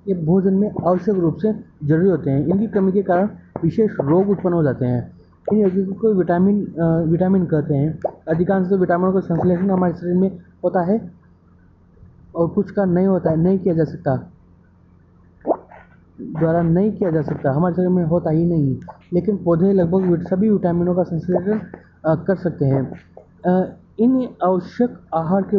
ये भोजन में आवश्यक रूप से जरूरी होते हैं। इनकी कमी के कारण विशेष रोग उत्पन्न हो जाते हैं। इन यौगिकों को विटामिन कहते हैं। अधिकांश विटामिनों का संश्लेषण हमारे शरीर में होता है और कुछ का नहीं किया जा सकता, हमारे शरीर में होता ही नहीं। लेकिन पौधे लगभग सभी विटामिनों का संश्लेषण कर सकते हैं। इन आवश्यक आहार के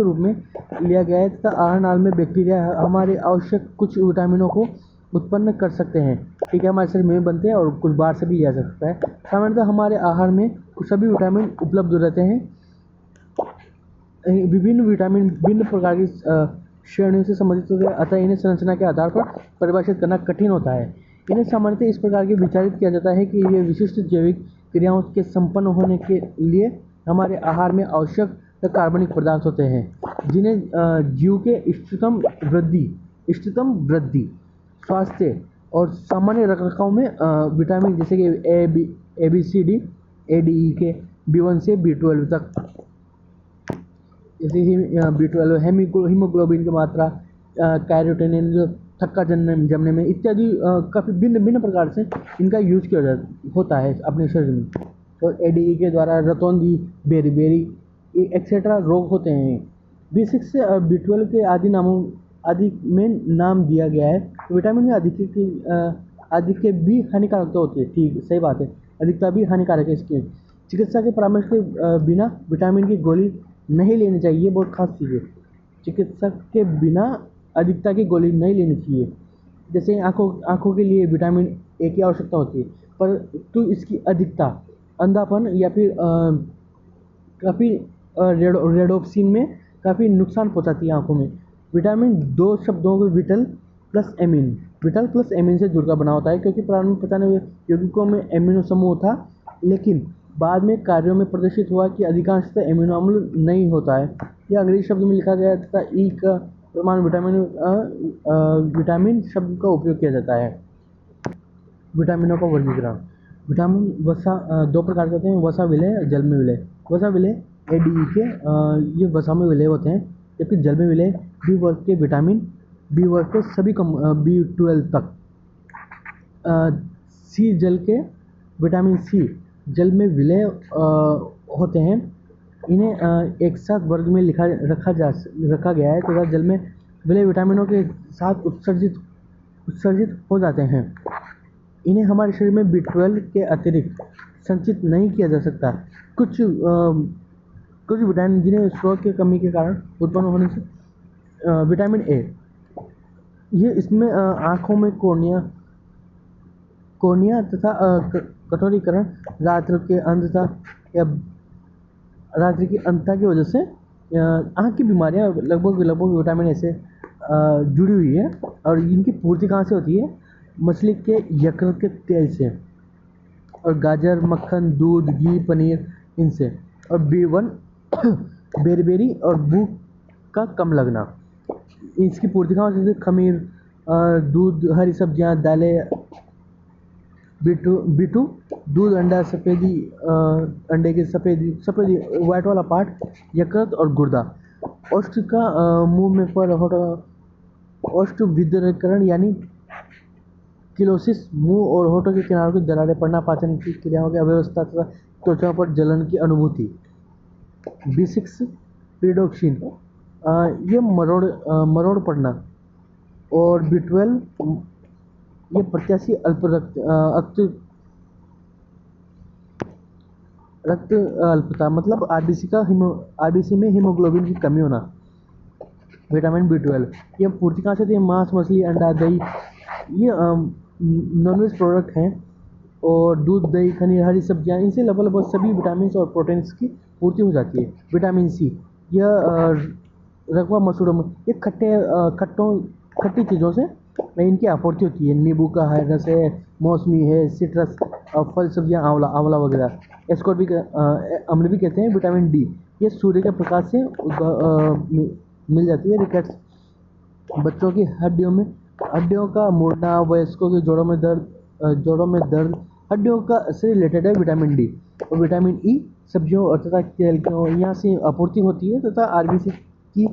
रूप में लिया गया है तथा आहार नाल में बैक्टीरिया हमारे आवश्यक कुछ विटामिनों को उत्पन्न कर सकते हैं। ठीक है, हमारे शरीर में बनते हैं और कुछ बाहर से भी लिया जा सकता है। सामान्यतः हमारे आहार में सभी विटामिन उपलब्ध रहते हैं। विभिन्न विटामिन भिन्न प्रकार की श्रेणियों से संबंधित होते हैं, अतः इन्हें संरचना के आधार पर परिभाषित करना कठिन होता है। इन्हें सामान्यतः इस प्रकार के विचारित किया जाता है कि ये विशिष्ट जैविक क्रियाओं के संपन्न होने के लिए हमारे आहार में आवश्यक कार्बनिक पदार्थ होते हैं, जिन्हें जीव के इष्टतम वृद्धि, स्वास्थ्य और सामान्य रखरखाव में विटामिन जैसे कि A B C D, A D E K B1 से B12 तक, जैसे B12 हीमोग्लोबिन की मात्रा, कैरोटीन जो थक्का जमने में इत्यादि काफ़ी भिन्न प्रकार से इनका यूज किया होता है अपने शरीर में। तो एडीई के द्वारा रतौंधी, बेरी एक्सेट्रा रोग होते हैं। B6 से B12 के आदि में नाम दिया गया है। विटामिन में अधिक भी हानिकारकता होती है। ठीक, सही बात है, अधिकता भी हानिकारक है इसकी। चिकित्सा के परामर्श के बिना विटामिन की गोली नहीं लेनी चाहिए, ये बहुत खास चीज़ है। चिकित्सक के बिना अधिकता की गोली नहीं लेनी चाहिए। जैसे आँखों के लिए विटामिन ए की आवश्यकता होती है, परंतु इसकी अधिकता अंधापन या फिर काफ़ी रेडोप्सिन में काफ़ी नुकसान पहुंचाती है आँखों में। विटामिन दो शब्दों को विटल प्लस एमिन से जुड़कर बना होता है, क्योंकि प्रारंभ में 95 यौगिकों में एमिनो समूह था, लेकिन बाद में कार्यों में प्रदर्शित हुआ कि अधिकांशतः एमिनो अम्ल नहीं होता है। यह अंग्रेजी शब्द में लिखा गया तथा ई का प्रमाण विटामिन शब्द का उपयोग किया जाता है। विटामिनों का वर्गीकरण। विटामिन वसा दो प्रकार के होते हैं, वसा विलय, जल में विलय। वसा विलय एडीई के ये वसा में विलय होते हैं, जबकि जल में विलय बी वर्ग के विटामिन, बी वर्ग के सभी B12 तक, सी जल के विटामिन सी, जल में विलय होते हैं। इन्हें एक साथ वर्ग में रखा गया है तथा जल में विलय विटामिनों के साथ उत्सर्जित हो जाते हैं। इन्हें हमारे शरीर में B12 के अतिरिक्त संचित नहीं किया जा सकता। कुछ विटामिन जिन्हें स्रोत की कमी के कारण उत्पन्न होने से विटामिन ए, ये इसमें आँखों में कोर्निया तथा कठोरीकरण, रात्रि की अंधता की वजह से आँख की बीमारियाँ लगभग विटामिन ए से जुड़ी हुई है। और इनकी पूर्ति कहाँ से होती है? मछली के यकृत के तेल से, और गाजर, मक्खन, दूध, घी, पनीर, इनसे। और B1 बेरी और भूख का कम लगना, इसकी पूर्ति कहाँ से? खमीर, दूध, हरी सब्जियाँ, दालें। B2 दूध, अंडा, अंडे की सफेदी व्हाइट वाला पार्ट, यकृत और गुर्दा। औष्ठ का मुंह में पर औष्ठ विद्रकरण यानी किलोसिस, मुंह और होठों के किनारों की दरारें पड़ना, पाचन की क्रियाओं की अव्यवस्था तथा त्वचा पर जलन की अनुभूति। B6 पीरिडोक्सिन, ये मरोड़ पड़ना। और B12 ये प्रत्याशी रक्त अल्पता, मतलब आरबीसी में हीमोग्लोबिन की कमी होना। विटामिन B12 ये पूर्ति कहाँ से होती है? मांस, मछली, अंडा, दही, ये नॉनवेज प्रोडक्ट हैं। और दूध, दही, खमीर, हरी सब्जियाँ, इनसे लगभग सभी विटामिन और प्रोटीन्स की पूर्ति हो जाती है। विटामिन सी, यह रकवा मसूड़ों में, ये खट्टी चीज़ों से इनकी आपूर्ति होती है। नींबू का रस है, मौसमी है, सिट्रस, फल सब्जियाँ, आंवला वगैरह। एस्कॉर्बिक अम्ल भी कहते हैं। विटामिन डी, ये सूर्य के प्रकाश से मिल जाती है। रिकेट्स, बच्चों की हड्डियों का मुड़ना, वयस्कों के जोड़ों में दर्द, हड्डियों का से रिलेटेड है विटामिन डी। और विटामिन ई सब्जियों तथा तेल यहाँ से आपूर्ति होती है। तथा आरबीसी की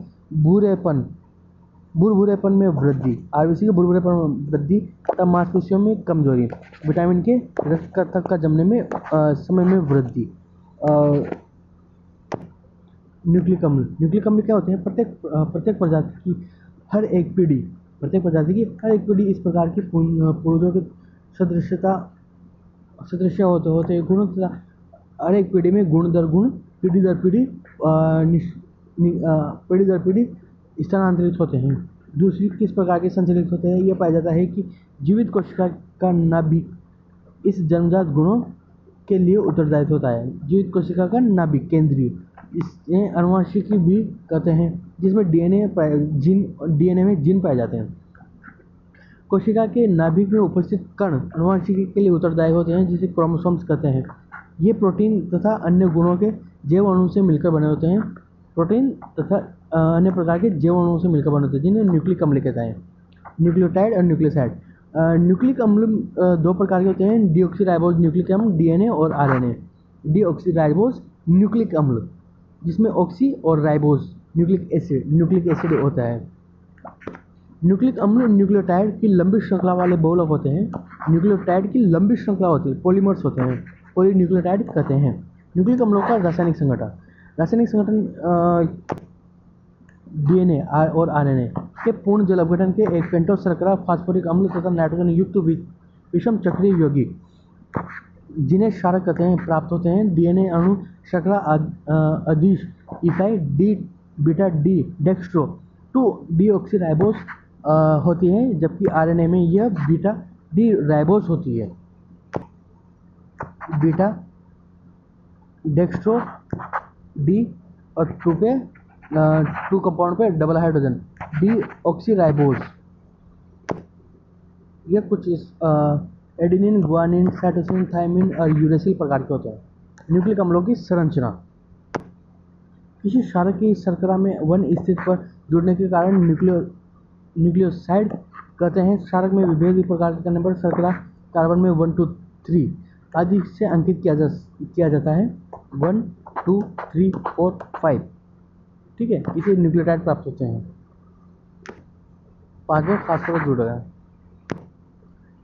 भूरभूरेपन में वृद्धि, आरबीसी के भूरभूरेपन में वृद्धि तथा मांसपेशियों में कमजोरी। विटामिन के रक्त का जमने में समय में वृद्धि। न्यूक्लिक अम्ल क्या होते हैं? प्रत्येक प्रजाति की हर एक पीढ़ी इस प्रकार की पूर्वजों के सदृश होते गुण तथा हर एक पीढ़ी में गुण दर गुण, पीढ़ी दर पीढ़ी स्थानांतरित होते हैं। दूसरी किस प्रकार के संचालित होते हैं? यह पाया जाता है कि जीवित कोशिका का नाभिक इस जन्मजात गुणों के लिए उत्तरदायित्व होता है। जीवित कोशिका का नाभिक केंद्रीय, इसे अनुवांशिकी भी कहते हैं, जिसमें डीएनए में जीन पाए जाते हैं। कोशिका के नाभिक में उपस्थित कण अनुवांशिकी के लिए उत्तरदायी होते हैं, जिसे क्रोमोसोम्स कहते हैं। ये प्रोटीन तथा अन्य गुणों के जैव अणु से मिलकर बने होते हैं। प्रोटीन तथा अन्य प्रकार के जैव अणुओं से मिलकर बने होते हैं, जिन्हें न्यूक्लिक अम्ल कहते हैं। न्यूक्लियोटाइड और न्यूक्लियोसाइड। न्यूक्लिक अम्ल दो प्रकार के होते हैं: डीऑक्सीराइबोज न्यूक्लिक अम्ल, डीएनए और आरएनए। डीऑक्सीराइबोज न्यूक्लिक अम्ल, जिसमें ऑक्सी और राइबोज न्यूक्लिक एसिड होता है। न्यूक्लिक अम्ल न्यूक्लियोटाइड की लंबी श्रृंखला वाले बहुलक होते हैं। न्यूक्लियोटाइड की लंबी श्रृंखला होती है, पॉलीमर्स होते हैं, पॉलीन्यूक्लियोटाइड कहते हैं। न्यूक्लिक अम्लों का रासायनिक संगठन डीएनए और आरएनए के पूर्ण जल अपघटन के एक पेंटोस शर्करा, फास्फोरिक अम्ल तथा नाइट्रोजन युक्त विषम चक्रीय यौगिक, जिन्हें क्षारक कहते हैं, प्राप्त होते हैं। डीएनए अणु शर्करा अदिश इकाई बीटा डी डेक्स्ट्रो 2 डीऑक्सीराइबोज होती है, जबकि आरएनए में यह बीटा डी राइबोज होती है। बीटा डेक्स्ट्रो डी और 2 कंपाउंड पे डबल हाइड्रोजन डीऑक्सीराइबोज। यह कुछ एडेनिन, ग्वानिन, साइटोसिन, थायमिन और यूरेसिल प्रकार के होते हैं। न्यूक्लिक अम्लों की संरचना। किसी क्षारक की शर्करा में 1 स्थिति पर जुड़ने के कारण न्यूक्लियोसाइड कहते हैं। क्षारक में विभेद प्रकार करने पर शर्करा कार्बन में 1, 2, 3 आदि से अंकित किया जाता है। 1, 2, 3, 4, 5, ठीक है, इसे न्यूक्लियोटाइड प्राप्त होते हैं। 5वां फास्फोरस जुड़ गया।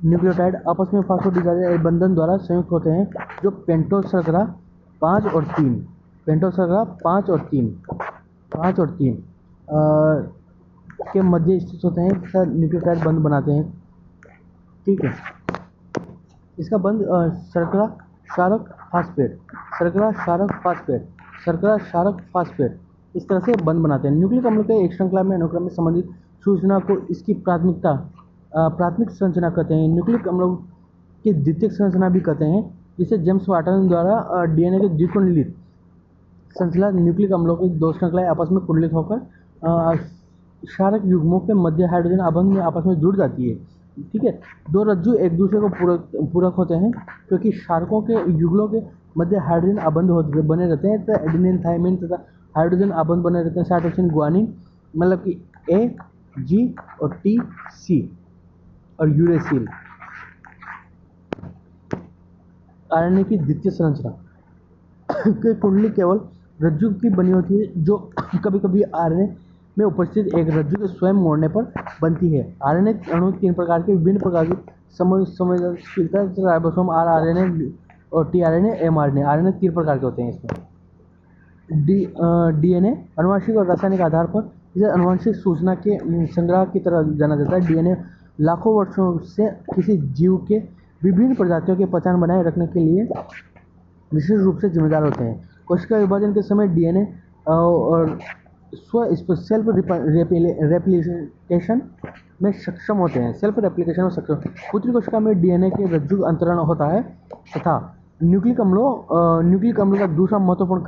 न्यूक्लियोटाइड आपस में फास्फोडिस्टर बंधन द्वारा संयुक्त होते हैं जो पेंटोज शर्करा 5 और 3 पेंटोज शर्करा 5 और 3 के मध्य स्थित होते हैं तथा न्यूक्लियोटाइड बंध बनाते हैं। ठीक है, इसका बंध शर्करा क्षारक फास्फेट इस तरह से बंध बनाते हैं। न्यूक्लिक अम्ल के एक श्रृंखला में अनुक्रम में संबंधित सूचना को इसकी प्राथमिक संरचना कहते हैं। न्यूक्लिक अम्लों की द्वितीयक संरचना भी कहते हैं, जिसे जेम्स वाटसन द्वारा डीएनए के द्विकुंडलित श्रृंखला न्यूक्लिक अम्लों की दो श्रृंखलाएं आपस में कुंडलित होकर क्षारक युग्मों के मध्य हाइड्रोजन आबंध में आपस में जुड़ जाती है। ठीक है, दो रज्जु एक दूसरे को पूरक होते हैं क्योंकि क्षारकों के युगलों के मध्य हाइड्रोजन आबंध बने रहते हैं तथा एडेनिन थाइमिन तथा हाइड्रोजन आबंध बने रहते हैं साइटोसिन ग्वानिन, मतलब कि ए, जी और टी, सी और यूरेसिल। आरएनए की द्वितीय संरचना की कुंडली केवल रज्जु की बनी होती है, जो कभी कभी आरएनए में उपस्थित एक रज्जु के स्वयं मोड़ने पर बनती है। आरएनए अणु 3 प्रकार के विभिन्न प्रकार की संवेदनशीलता राइबोसोम, आरआरएनए और टीआरएनए, एमआरएनए। आरएनए 3 प्रकार के होते हैं इसमें। डीएनए आनुवंशिक और रासायनिक आधार पर इसे आनुवंशिक सूचना के संग्रह की तरह जाना जाता है। डीएनए लाखों वर्षों से किसी जीव के विभिन्न प्रजातियों की पहचान बनाए रखने के लिए विशेष रूप से जिम्मेदार होते हैं। कोशिका विभाजन के समय डीएनए और सेल्फ रेप्लिकेशन में सक्षम होते हैं। पुत्री कोशिका में डीएनए के रज्जु अंतरण होता है तथा न्यूक्लिक अम्लों का दूसरा महत्वपूर्ण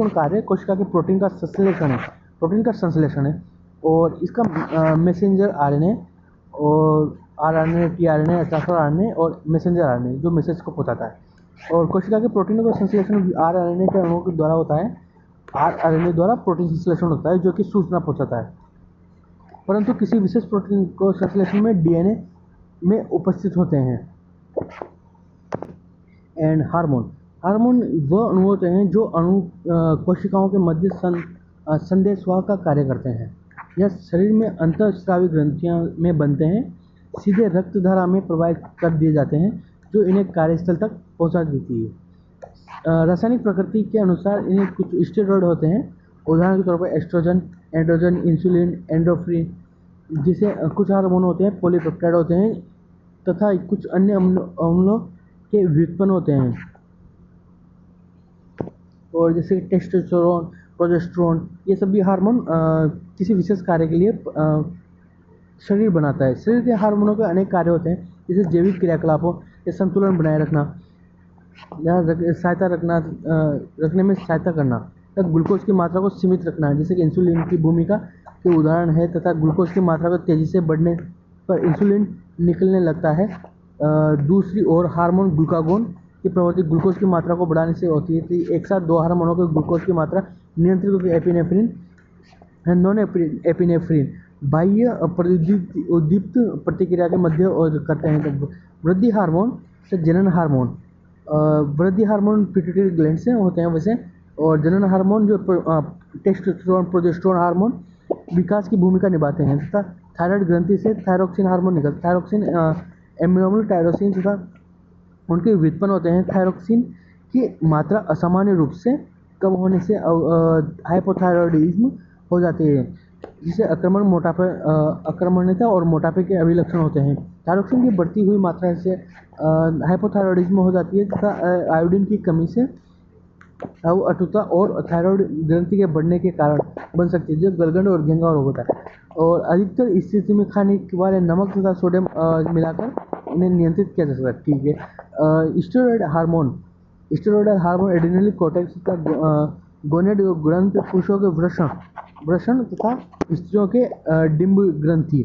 कार्य कोशिका के प्रोटीन का संश्लेषण है और इसका मैसेंजर आरएनए और आरआरएनए, टीआरएनए, ट्रांसफर आरएनए और मैसेंजर आरएनए जो मैसेज को पहुंचाता है। और कोशिका के प्रोटीनों का संश्लेषण आरआरएनए के अणुओं के द्वारा होता है। आरआरएनए द्वारा प्रोटीन संश्लेषण होता है जो कि सूचना पहुंचाता है, परंतु किसी विशेष प्रोटीन को संश्लेषण में डीएनए में उपस्थित होते हैं। एंड हार्मोन वह अणु होते हैं जो कोशिकाओं के मध्य संदेशवाहक का कार्य करते हैं। यह शरीर में अंतःस्रावी ग्रंथियों में बनते हैं, सीधे रक्तधारा में प्रवाहित कर दिए जाते हैं जो इन्हें कार्यस्थल तक पहुंचा देती है। रासायनिक प्रकृति के अनुसार इन्हें कुछ स्टेरॉयड होते हैं, उदाहरण के तौर पर एस्ट्रोजन, एंड्रोजन, इंसुलिन, एंडोफ्रिन, जिसे कुछ हार्मोन होते हैं, पॉलीपेप्टाइड होते हैं तथा कुछ अन्य अम्लों के व्युत्पन्न होते हैं, और जैसे टेस्टोस्टेरोन, प्रोजेस्टेरोन, ये सभी हार्मोन किसी विशेष कार्य के लिए शरीर बनाता है। शरीर के हार्मोनों के अनेक कार्य होते हैं, जैसे जैविक क्रियाकलापों के संतुलन बनाए रखना या रखने में सहायता करना, तथा ग्लूकोज की मात्रा को सीमित रखना, जैसे कि इंसुलिन की भूमिका के उदाहरण है, तथा ग्लूकोज की मात्रा को तेजी से बढ़ने पर इंसुलिन निकलने लगता है। दूसरी ओर हार्मोन ग्लूकागोन की प्रवृत्ति ग्लूकोज की मात्रा को बढ़ाने से होती है। तो एक साथ दो हार्मोनों के ग्लूकोज की मात्रा नियंत्रित होकर एपिनेफ्रिन नॉन एपिनेफ्रिन बाह्य उद्दीप्त प्रतिक्रिया के मध्य करते हैं। तो वृद्धि हार्मोन से जनन हार्मोन, वृद्धि हार्मोन पिट्यूटरी ग्लैंड से होते हैं वैसे, और जनन हार्मोन जो टेस्टोस्टेरोन, प्रोजेस्टेरोन हार्मोन विकास की भूमिका निभाते हैं, तथा थायराइड ग्रंथि से थायरोक्सिन हार्मोन निकलता, थायरोक्सिन एब्नॉर्मल टायरोसिन तथा उनके व्युत्पन्न होते हैं। थायरोक्सिन की मात्रा असामान्य रूप से कम होने से हाइपोथायरॉयडिज्म हो जाती है, जिसे आक्रमणीयता और मोटापे के अभिलक्षण होते हैं। थायरोक्सिन की बढ़ती हुई मात्रा से हाइपोथायरॉयडिज्म हो जाती है तथा आयोडीन की कमी से अटूता और थायराइड ग्रंथि के बढ़ने के कारण बन सकती है, जो गलगंड और घेंगा रोग होता है। और अधिकतर स्थिति में खाने वाले नमक तथा सोडियम मिलाकर इन्हें नियंत्रित किया जा सकता है। ठीक है, स्टेरॉयड हार्मोन एड्रेनल कॉर्टेक्स तथा गोनेड ग्रंथ पुरुषों के वृषण तथा स्त्रियों के डिंब ग्रंथि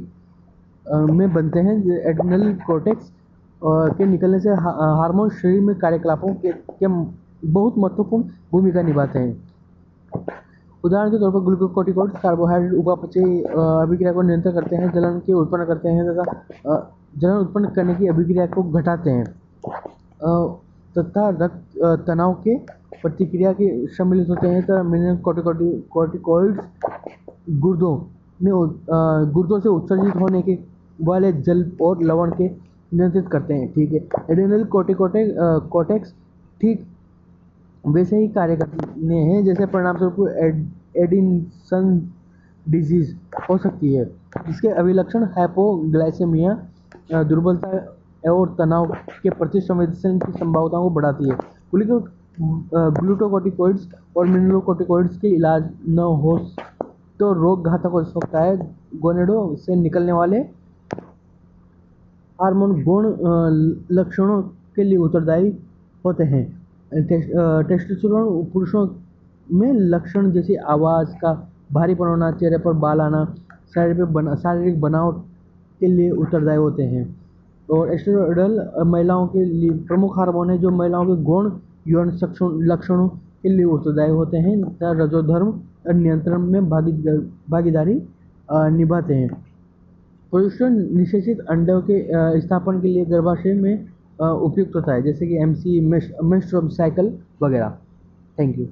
में बनते हैं। एड्रेनल कॉर्टेक्स के निकलने से हार्मोन शरीर में कार्यकलापों के बहुत महत्वपूर्ण भूमिका निभाते हैं। उदाहरण के तौर पर ग्लूकोकॉर्टिकॉइड कार्बोहाइड्रेट उपापचयी अभिक्रिया को नियंत्रित करते हैं, जलन के उत्पन्न करते हैं तथा जलन उत्पन्न करने की अभिक्रिया को घटाते हैं, तथा रक्त तनाव के प्रतिक्रिया के सम्मिलित होते हैं। तथा मिनरल कॉर्टिकॉइड्स गुर्दों से उत्सर्जित होने के वाले जल और लवण के नियंत्रित करते हैं। ठीक है, एड्रेनल कोटेक्स ठीक वैसे ही कार्य करने हैं जैसे परिणामस्वरूप एडिसन डिजीज हो सकती है, जिसके अभिलक्षण हाइपोग्लाइसेमिया, दुर्बलता और तनाव के प्रति संवेदनशील की संभावनाओं को बढ़ाती है। ग्लूकोकॉर्टिकोइड्स और मिनरलोकॉर्टिकोइड्स के इलाज न हो तो रोग घातक हो सकता है। गोनेडो से निकलने वाले हार्मोन गौण लक्षणों के लिए उत्तरदायी होते हैं। टेस्टोस्टेरोन पुरुषों में लक्षण जैसे आवाज़ का भारीपन होना, चेहरे पर बाल आना, शारीरिक बनावट के लिए उत्तरदायी होते हैं। और एस्ट्रोएड्रल महिलाओं के लिए प्रमुख हार्मोन है जो महिलाओं के गौण यौन लक्षणों के लिए उत्तरदायी होते हैं तथा रजोधर्म नियंत्रण में भागीदारी निभाते हैं। प्रोजेस्टेरोन निषेचित अंडों के स्थापन के लिए गर्भाशय में उपयुक्त होता है, जैसे कि एमसी, मेंस्ट्रुअल साइकिल वगैरह। Thank you.